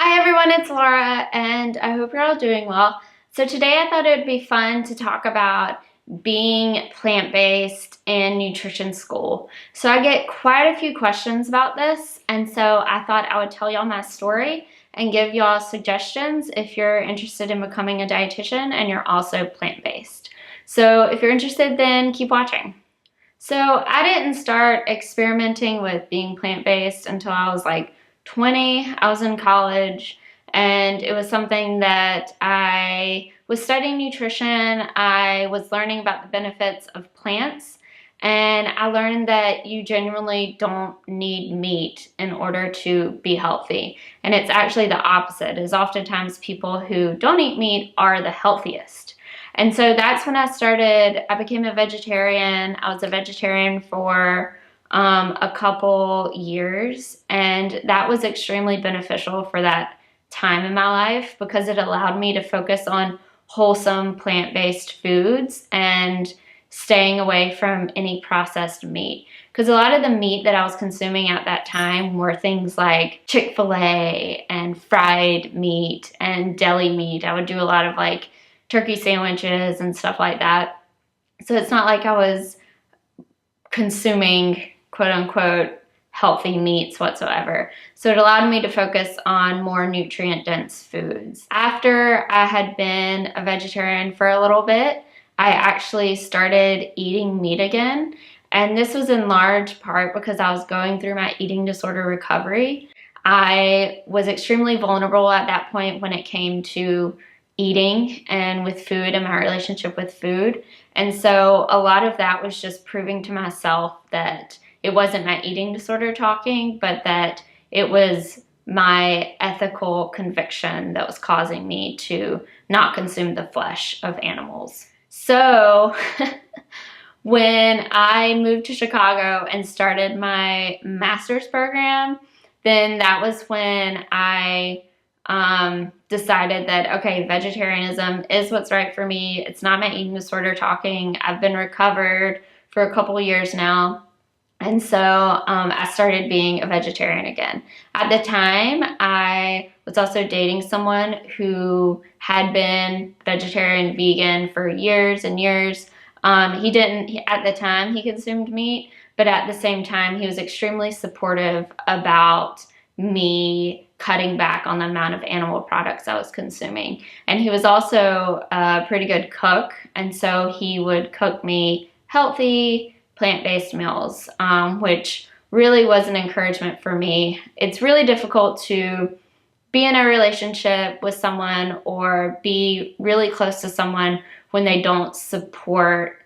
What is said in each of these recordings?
Hi everyone, it's Laura, and I hope you're all doing well. So today I thought it would be fun to talk about being plant-based in nutrition school. So I get quite a few questions about this, and so I thought I would tell y'all my story and give y'all suggestions if you're interested in becoming a dietitian and you're also plant-based. So if you're interested, then keep watching. So I didn't start experimenting with being plant-based until I was like 20. I was in college, and it was something that I was studying nutrition. I was learning about the benefits of plants, and I learned that you genuinely don't need meat in order to be healthy. And it's actually the opposite, is oftentimes people who don't eat meat are the healthiest. And so that's when I became a vegetarian. I was a vegetarian for a couple years, and that was extremely beneficial for that time in my life because it allowed me to focus on wholesome plant-based foods and staying away from any processed meat. Because a lot of the meat that I was consuming at that time were things like Chick-fil-A and fried meat and deli meat. I would do a lot of like turkey sandwiches and stuff like that. So it's not like I was consuming quote unquote healthy meats whatsoever. So it allowed me to focus on more nutrient dense foods. After I had been a vegetarian for a little bit, I actually started eating meat again. And this was in large part because I was going through my eating disorder recovery. I was extremely vulnerable at that point when it came to eating and with food and my relationship with food. And so a lot of that was just proving to myself that it wasn't my eating disorder talking, but that it was my ethical conviction that was causing me to not consume the flesh of animals. So when I moved to Chicago and started my master's program, then that was when I decided that, okay, vegetarianism is what's right for me. It's not my eating disorder talking. I've been recovered for a couple years now. And so I started being a vegetarian again. At the time, I was also dating someone who had been vegetarian, vegan for years and years. At the time, he consumed meat, but at the same time, he was extremely supportive about me cutting back on the amount of animal products I was consuming. And he was also a pretty good cook, and so he would cook me healthy, plant-based meals, which really was an encouragement for me. It's really difficult to be in a relationship with someone or be really close to someone when they don't support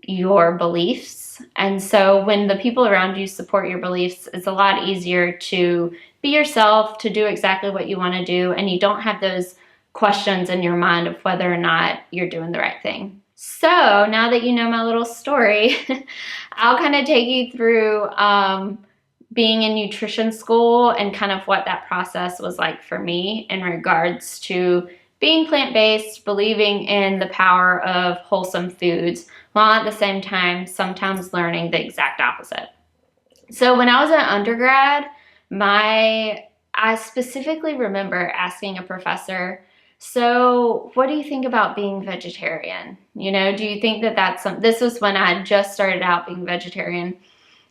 your beliefs. And so when the people around you support your beliefs, it's a lot easier to be yourself, to do exactly what you want to do, and you don't have those questions in your mind of whether or not you're doing the right thing. So now that you know my little story, I'll kind of take you through being in nutrition school and kind of what that process was like for me in regards to being plant-based, believing in the power of wholesome foods, while at the same time sometimes learning the exact opposite. So when I was an undergrad, I specifically remember asking a professor, so what do you think about being vegetarian? You know, do you think that this was when I had just started out being vegetarian.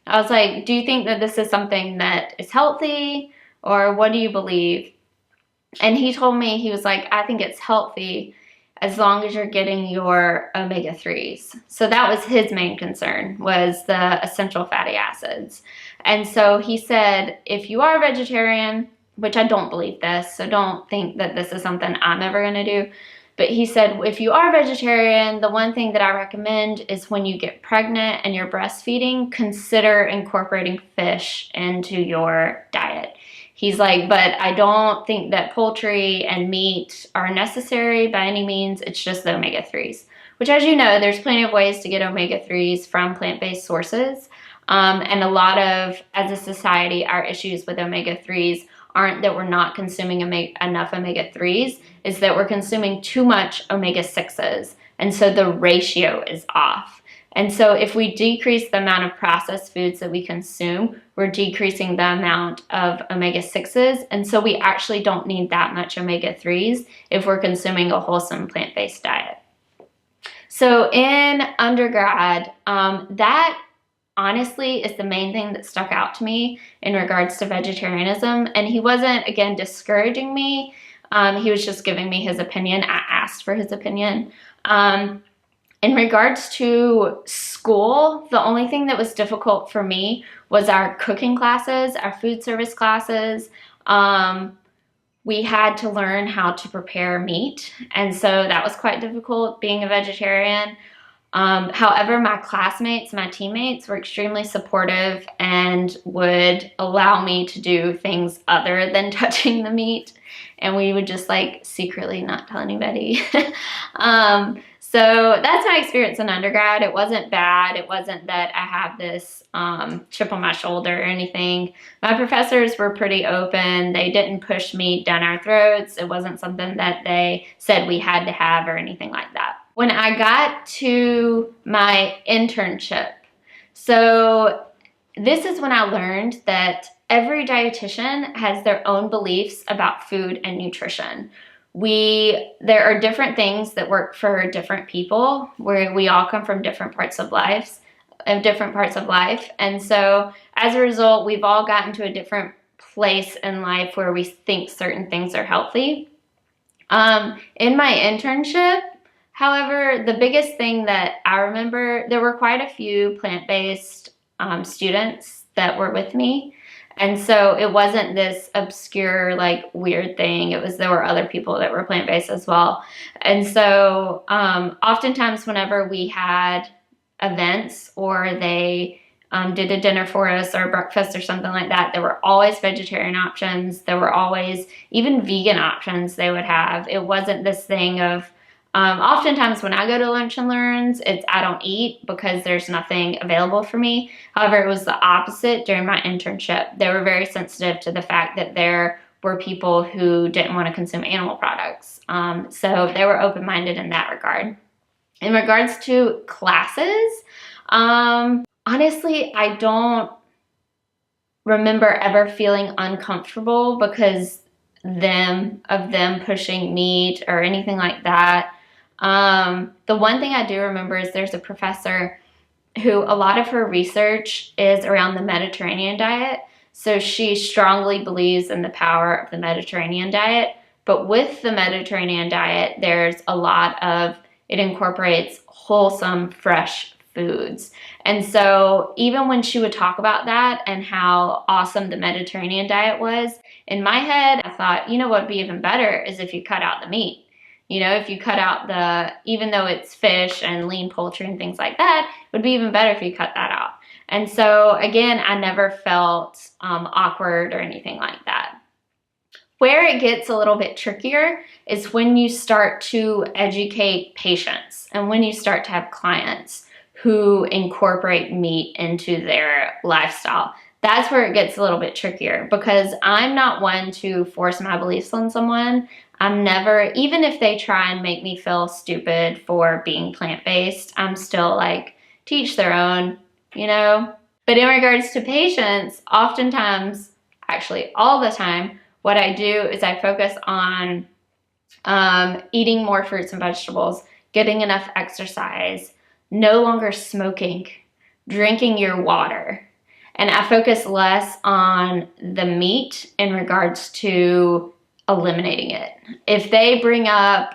I was like, do you think that this is something that is healthy, or what do you believe? And he told me, he was like, I think it's healthy as long as you're getting your omega-3s. So that was his main concern, was the essential fatty acids. And so he said, if you are a vegetarian, which I don't believe this, so don't think that this is something I'm ever gonna do, but he said, if you are a vegetarian, the one thing that I recommend is when you get pregnant and you're breastfeeding, consider incorporating fish into your diet. He's like, but I don't think that poultry and meat are necessary by any means. It's just the omega-3s, which, as you know, there's plenty of ways to get omega-3s from plant-based sources. And a lot of, as a society, our issues with omega-3s aren't that we're not consuming enough omega-3s, is that we're consuming too much omega-6s. And so the ratio is off. And so if we decrease the amount of processed foods that we consume, we're decreasing the amount of omega-6s. And so we actually don't need that much omega-3s if we're consuming a wholesome plant-based diet. So in undergrad, that honestly is the main thing that stuck out to me in regards to vegetarianism. And he wasn't, again, discouraging me. He was just giving me his opinion. I asked for his opinion. In regards to school, the only thing that was difficult for me was our cooking classes, our food service classes. We had to learn how to prepare meat, and so that was quite difficult being a vegetarian. However, my classmates, my teammates were extremely supportive and would allow me to do things other than touching the meat, and we would just like secretly not tell anybody. So that's my experience in undergrad. It wasn't bad. It wasn't that I have this chip on my shoulder or anything. My professors were pretty open. They didn't push meat down our throats. It wasn't something that they said we had to have or anything like that. When I got to my internship, so this is when I learned that every dietitian has their own beliefs about food and nutrition. There are different things that work for different people, where we all come from different parts of life. And so as a result, we've all gotten to a different place in life where we think certain things are healthy. In my internship, however, the biggest thing that I remember, there were quite a few plant-based students that were with me. And so it wasn't this obscure, like, weird thing. There were other people that were plant-based as well. And so oftentimes whenever we had events or they did a dinner for us or breakfast or something like that, there were always vegetarian options. There were always even vegan options they would have. It wasn't this thing of, oftentimes when I go to lunch and learns, I don't eat because there's nothing available for me. However, it was the opposite during my internship. They were very sensitive to the fact that there were people who didn't want to consume animal products. So they were open-minded in that regard. In regards to classes, honestly, I don't remember ever feeling uncomfortable because of them pushing meat or anything like that. The one thing I do remember is there's a professor who a lot of her research is around the Mediterranean diet. So she strongly believes in the power of the Mediterranean diet. But with the Mediterranean diet, there's a lot of, it incorporates wholesome, fresh foods. And so even when she would talk about that and how awesome the Mediterranean diet was, in my head, I thought, you know what would be even better is if you cut out the meat. You know, if you cut out even though it's fish and lean poultry and things like that, it would be even better if you cut that out. And so again, I never felt awkward or anything like that. Where it gets a little bit trickier is when you start to educate patients and when you start to have clients who incorporate meat into their lifestyle. That's where it gets a little bit trickier because I'm not one to force my beliefs on someone. I'm never, even if they try and make me feel stupid for being plant-based, I'm still like, teach their own, you know? But in regards to patients, oftentimes, actually all the time, what I do is I focus on eating more fruits and vegetables, getting enough exercise, no longer smoking, drinking your water. And I focus less on the meat in regards to eliminating it. If they bring up,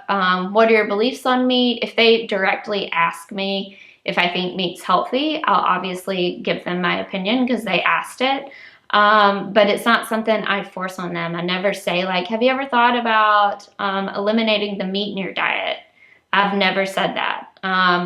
what are your beliefs on meat? If they directly ask me if I think meat's healthy, I'll obviously give them my opinion because they asked it. But it's not something I force on them. I never say like, have you ever thought about eliminating the meat in your diet? I've never said that.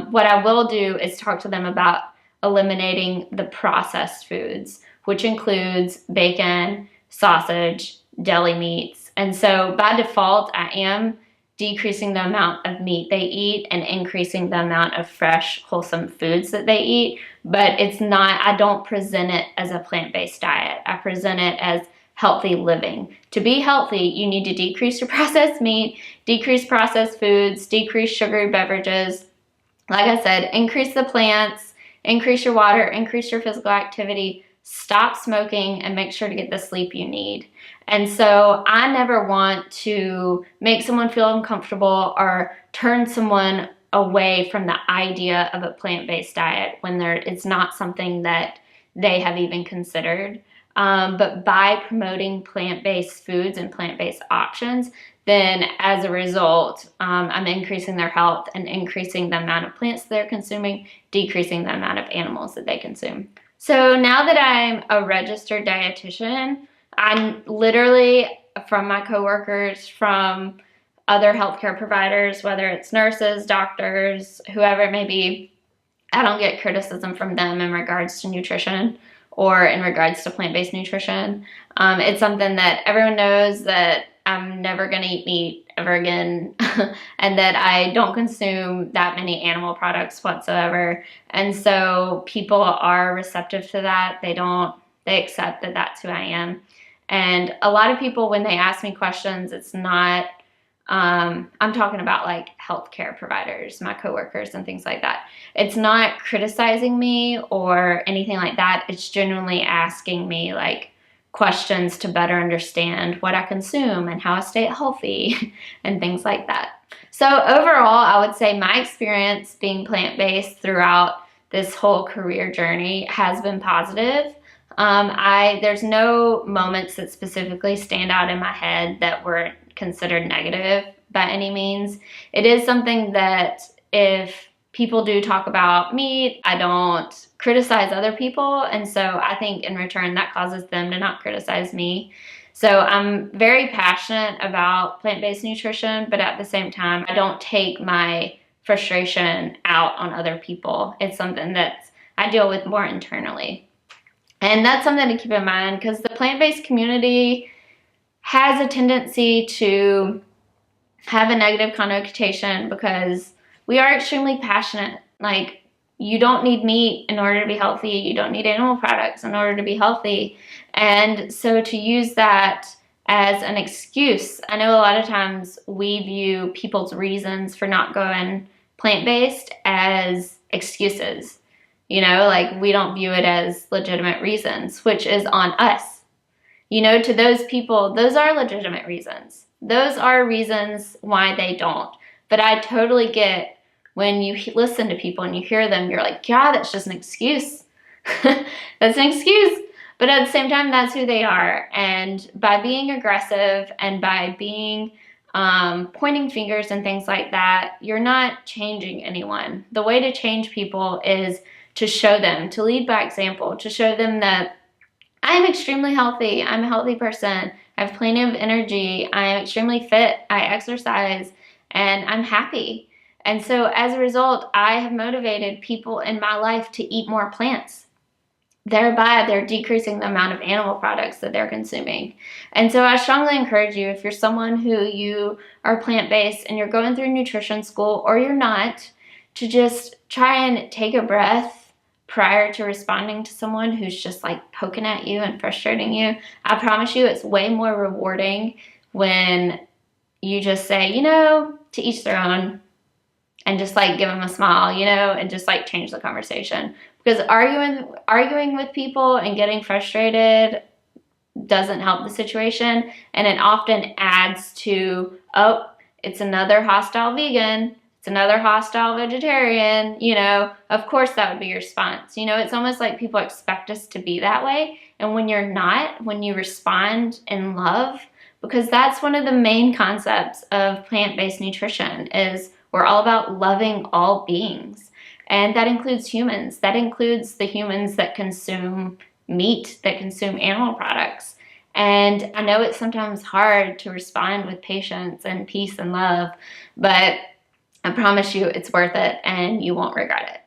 What I will do is talk to them about eliminating the processed foods, which includes bacon, sausage, deli meats. And so by default, I am decreasing the amount of meat they eat and increasing the amount of fresh, wholesome foods that they eat. But it's not, I don't present it as a plant-based diet. I present it as healthy living. To be healthy, you need to decrease your processed meat, decrease processed foods, decrease sugary beverages, Like I said, increase the plants, increase your water, increase your physical activity, stop smoking, and make sure to get the sleep you need. And so I never want to make someone feel uncomfortable or turn someone away from the idea of a plant-based diet when it's not something that they have even considered. But by promoting plant-based foods and plant-based options, then as a result, I'm increasing their health and increasing the amount of plants they're consuming, decreasing the amount of animals that they consume. So now that I'm a registered dietitian, I'm literally, from my coworkers, from other healthcare providers, whether it's nurses, doctors, whoever it may be, I don't get criticism from them in regards to nutrition or in regards to plant-based nutrition. It's something that everyone knows that I'm never going to eat meat ever again and that I don't consume that many animal products whatsoever. And so people are receptive to that. They accept that that's who I am. And a lot of people, when they ask me questions, it's not, I'm talking about like healthcare providers, my coworkers and things like that. It's not criticizing me or anything like that. It's genuinely asking me like questions to better understand what I consume and how I stay healthy and things like that. So overall, I would say my experience being plant-based throughout this whole career journey has been positive. There's no moments that specifically stand out in my head that were considered negative by any means. It is something that if people do talk about meat, I don't criticize other people, and so I think in return that causes them to not criticize me. So I'm very passionate about plant-based nutrition, but at the same time, I don't take my frustration out on other people. It's something that I deal with more internally. And that's something to keep in mind because the plant-based community has a tendency to have a negative connotation because we are extremely passionate. Like, you don't need meat in order to be healthy. You don't need animal products in order to be healthy. And so to use that as an excuse, I know a lot of times we view people's reasons for not going plant-based as excuses. You know, like we don't view it as legitimate reasons, which is on us. You know, to those people, those are legitimate reasons. Those are reasons why they don't. But I totally get when you listen to people and you hear them, you're like, yeah, that's just an excuse. That's an excuse. But at the same time, that's who they are. And by being aggressive and by being pointing fingers and things like that, you're not changing anyone. The way to change people is to show them, to lead by example, to show them that I am extremely healthy. I'm a healthy person. I have plenty of energy. I am extremely fit. I exercise and I'm happy. And so as a result, I have motivated people in my life to eat more plants. Thereby, they're decreasing the amount of animal products that they're consuming. And so I strongly encourage you, if you're someone who you are plant-based and you're going through nutrition school or you're not, to just try and take a breath prior to responding to someone who's just like poking at you and frustrating you. I promise you it's way more rewarding when you just say, you know, to each their own, and just like give them a smile, you know, and just like change the conversation. Because arguing with people and getting frustrated doesn't help the situation, and it often adds to, oh, it's another hostile vegan, it's another hostile vegetarian, you know, of course that would be your response. You know, it's almost like people expect us to be that way. And when you're not, when you respond in love, because that's one of the main concepts of plant-based nutrition is we're all about loving all beings. And that includes humans. That includes the humans that consume meat, that consume animal products. And I know it's sometimes hard to respond with patience and peace and love, but I promise you it's worth it and you won't regret it.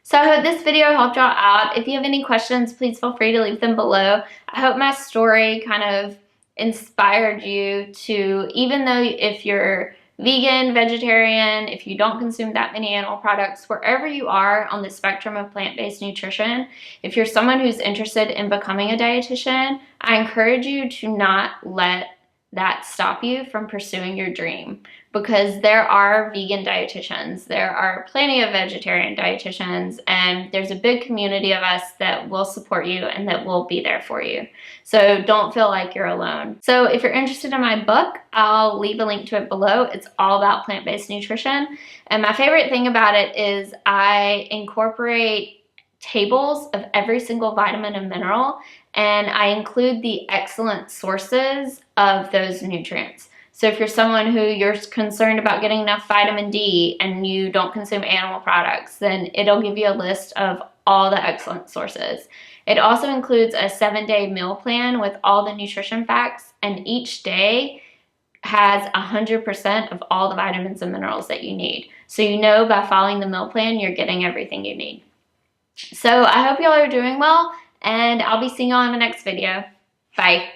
So I hope this video helped y'all out. If you have any questions, please feel free to leave them below. I hope my story kind of inspired you to, even though if you're vegan, vegetarian, if you don't consume that many animal products, wherever you are on the spectrum of plant-based nutrition, if you're someone who's interested in becoming a dietitian, I encourage you to not let that stop you from pursuing your dream, because there are vegan dietitians, there are plenty of vegetarian dietitians, and there's a big community of us that will support you and that will be there for you. So don't feel like you're alone. So if you're interested in my book, I'll leave a link to it below. It's all about plant-based nutrition. And my favorite thing about it is I incorporate tables of every single vitamin and mineral, and I include the excellent sources of those nutrients. So if you're someone who you're concerned about getting enough vitamin D and you don't consume animal products, then it'll give you a list of all the excellent sources. It also includes a 7-day meal plan with all the nutrition facts, and each day has 100% of all the vitamins and minerals that you need. So you know by following the meal plan, you're getting everything you need. So I hope y'all are doing well, and I'll be seeing y'all in the next video. Bye.